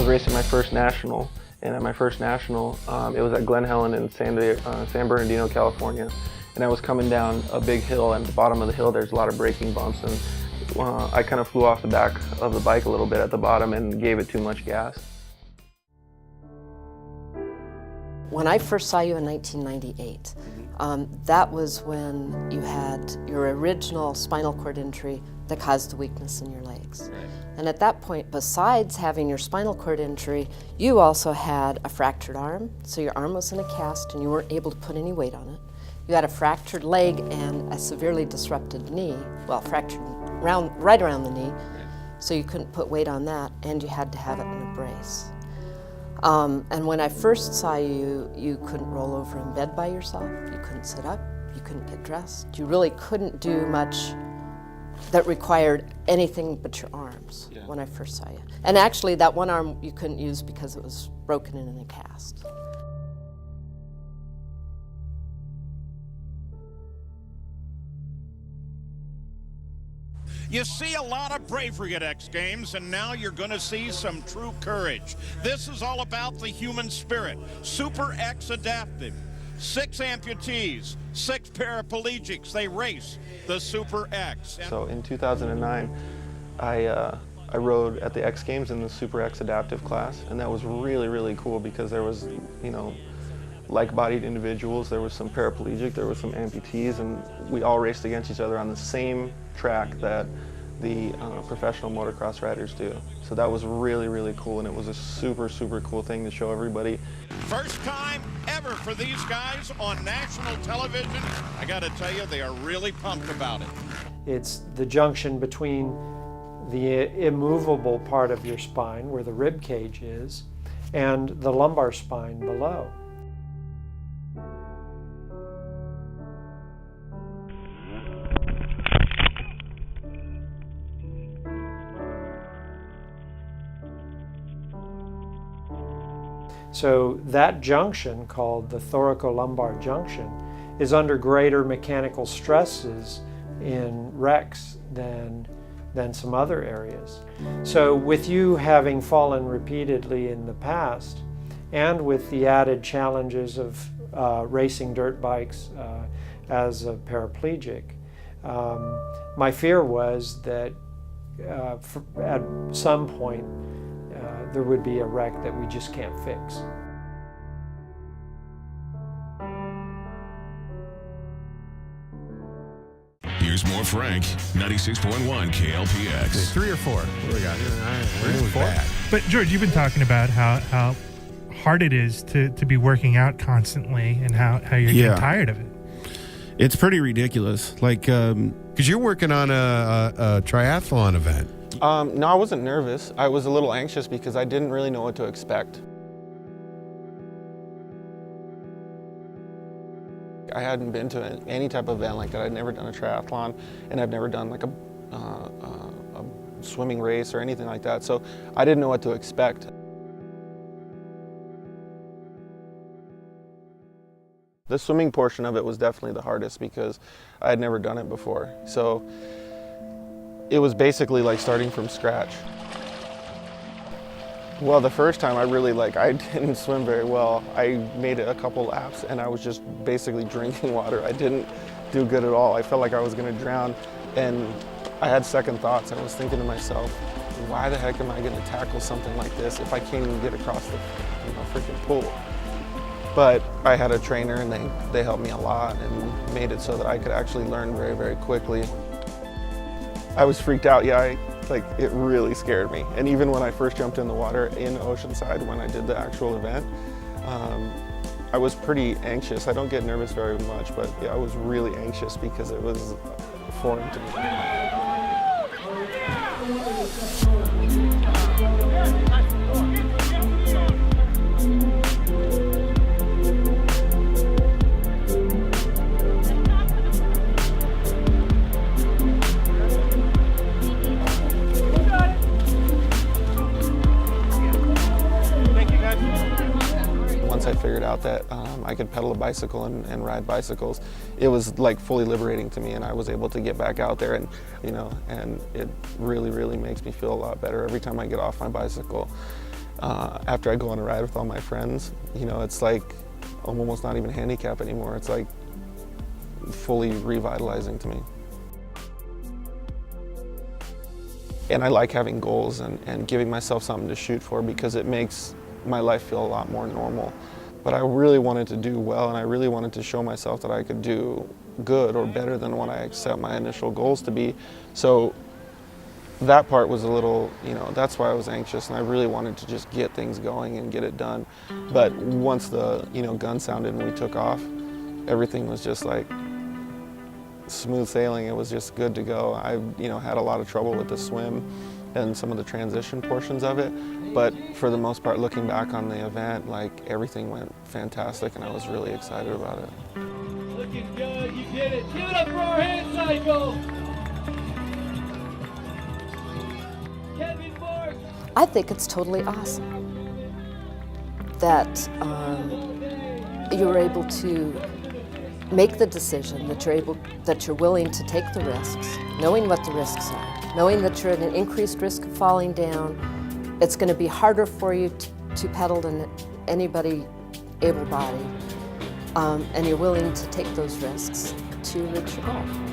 was racing my first national, and at my first national, it was at Glen Helen in San Bernardino, California. And I was coming down a big hill, and at the bottom of the hill there's a lot of braking bumps, and I kind of flew off the back of the bike a little bit at the bottom and gave it too much gas. When I first saw you in 1998, that was when you had your original spinal cord injury that caused the weakness in your legs. Right. And at that point, besides having your spinal cord injury, you also had a fractured arm, so your arm was in a cast and you weren't able to put any weight on it. You had a fractured leg and a severely disrupted knee, well, fractured right around the knee, so you couldn't put weight on that, and you had to have it in a brace. And when I first saw you, you couldn't roll over in bed by yourself, you couldn't sit up, you couldn't get dressed. You really couldn't do much that required anything but your arms when I first saw you. And actually, that one arm you couldn't use because it was broken in a cast. You see a lot of bravery at X Games, and now you're going to see some true courage. This is all about the human spirit. Super X Adaptive. 6 amputees, 6 paraplegics. They race the Super X. So in 2009, I rode at the X Games in the Super X Adaptive class, and that was really, really cool because there was, you know, like-bodied individuals, there was some paraplegic, there was some amputees, and we all raced against each other on the same track that the professional motocross riders do. So that was really, really cool, and it was a super, super cool thing to show everybody. First time ever for these guys on national television. I got to tell you, they are really pumped about it. It's the junction between the immovable part of your spine, where the rib cage is, and the lumbar spine below. So that junction, called the thoracolumbar junction, is under greater mechanical stresses in wrecks than some other areas. So with you having fallen repeatedly in the past, and with the added challenges of racing dirt bikes as a paraplegic, my fear was that at some point there would be a wreck that we just can't fix. Here's more Frank, 96.1 KLPX. 3 or 4? What do we got here? Four. But George, you've been talking about how hard it is to be working out constantly and how you're getting tired of it. It's pretty ridiculous. Like, because you're working on a triathlon event. No, I wasn't nervous. I was a little anxious because I didn't really know what to expect. I hadn't been to any type of event like that. I'd never done a triathlon, and I've never done like a swimming race or anything like that, so I didn't know what to expect. The swimming portion of it was definitely the hardest because I had never done it before. So it was basically like starting from scratch. Well, the first time I didn't swim very well. I made it a couple laps and I was just basically drinking water. I didn't do good at all. I felt like I was gonna drown, and I had second thoughts. I was thinking to myself, why the heck am I gonna tackle something like this if I can't even get across the freaking pool? But I had a trainer and they helped me a lot and made it so that I could actually learn very, very quickly. I was freaked out, it really scared me. And even when I first jumped in the water in Oceanside, when I did the actual event, I was pretty anxious. I don't get nervous very much, but yeah, I was really anxious because it was foreign to me. Once I figured out that I could pedal a bicycle and ride bicycles, it was like fully liberating to me, and I was able to get back out there, and and it really, really makes me feel a lot better every time I get off my bicycle. after I go on a ride with all my friends, you know, it's like I'm almost not even handicap anymore. It's like fully revitalizing to me. And I like having goals and giving myself something to shoot for, because it makes my life feel a lot more normal. But I really wanted to do well, and I really wanted to show myself that I could do good or better than what I set my initial goals to be. So that part was a little, you know, that's why I was anxious, and I really wanted to just get things going and get it done. But once the, you know, gun sounded and we took off, everything was just like smooth sailing. It was just good to go. I, you know, had a lot of trouble with the swim and some of the transition portions of it, but for the most part, looking back on the event, like, everything went fantastic, and I was really excited about it. Looking good, you did it. Give it up for our hand cycle. Kevin Mark. I think it's totally awesome that you were able to make the decision, that you're willing to take the risks, knowing what the risks are, knowing that you're at an increased risk of falling down. It's going to be harder for you to pedal than anybody able-bodied, and you're willing to take those risks to reach your goal.